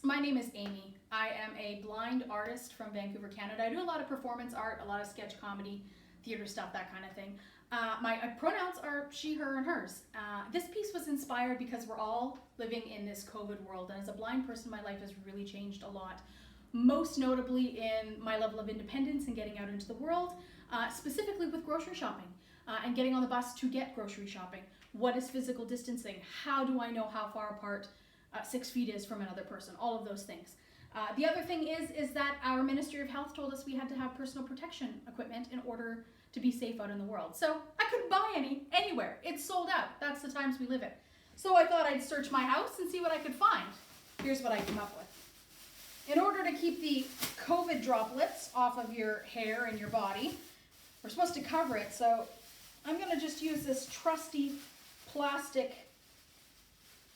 My name is Amy. I am a blind artist from Vancouver, Canada. I do a lot of performance art, a lot of sketch comedy, theater stuff, that kind of thing. My pronouns are she, her, and hers. This piece was inspired because we're all living in this COVID world, and as a blind person, my life has really changed a lot. Most notably in my level of independence and getting out into the world, specifically with grocery shopping and getting on the bus to get grocery shopping. What is physical distancing? How do I know how far apart 6 feet is from another person? All of those things. The other thing is that our Ministry of Health told us we had to have personal protection equipment in order to be safe out in the world. So I couldn't buy any anywhere. It's sold out. That's the times we live in. So I thought I'd search my house and see what I could find. Here's what I came up with. In order to keep the COVID droplets off of your hair and your body, we're supposed to cover it. So I'm going to just use this trusty plastic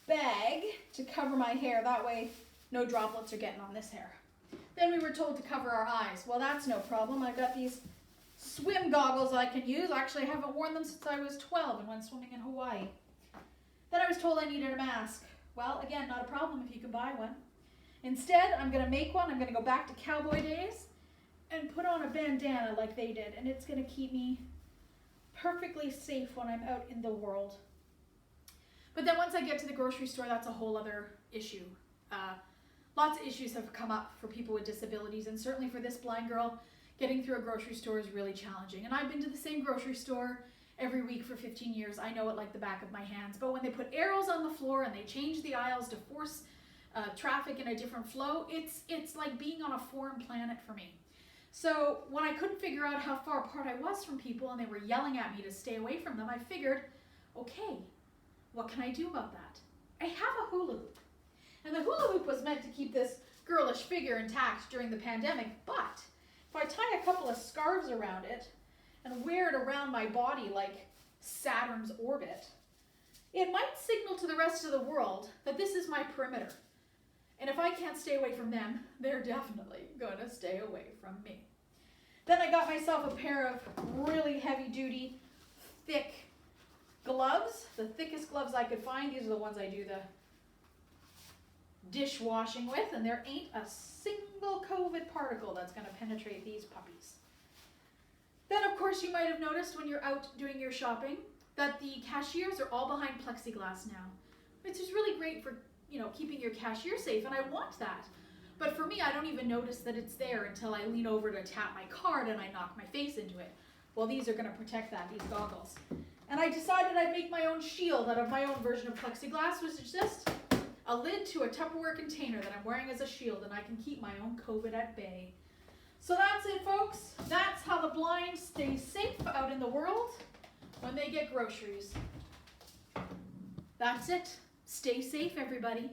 bag to cover my hair. That way no droplets are getting on this hair. Then we were told to cover our eyes. Well, that's no problem. I've got these swim goggles I can use. Actually, I haven't worn them since I was 12 and went swimming in Hawaii. Then I was told I needed a mask. Well, again, not a problem if you can buy one. Instead, I'm going to make one. I'm going to go back to cowboy days and put on a bandana like they did. And it's going to keep me perfectly safe when I'm out in the world. But then once I get to the grocery store, that's a whole other issue. Lots of issues have come up for people with disabilities, and certainly for this blind girl, getting through a grocery store is really challenging. And I've been to the same grocery store every week for 15 years. I know it like the back of my hands. But when they put arrows on the floor and they change the aisles to force traffic in a different flow, it's like being on a foreign planet for me. So when I couldn't figure out how far apart I was from people and they were yelling at me to stay away from them, I figured, okay, what can I do about that? I have a hula hoop. And the hula hoop was meant to keep this girlish figure intact during the pandemic, but if I tie a couple of scarves around it and wear it around my body like Saturn's orbit, it might signal to the rest of the world that this is my perimeter. And if I can't stay away from them, they're definitely going to stay away from me. Then I got myself a pair of really heavy-duty, thick gloves, the thickest gloves I could find. These are the ones I do the dishwashing with, and there ain't a single COVID particle that's going to penetrate these puppies. Then, of course, you might have noticed when you're out doing your shopping that the cashiers are all behind plexiglass now, which is really great for keeping your cashier safe, and I want that. But for me, I don't even notice that it's there until I lean over to tap my card and I knock my face into it. Well, these are going to protect that, these goggles. And I decided I'd make my own shield out of my own version of plexiglass, which is just a lid to a Tupperware container that I'm wearing as a shield, and I can keep my own COVID at bay. So that's it, folks. That's how the blind stay safe out in the world when they get groceries. That's it. Stay safe, everybody.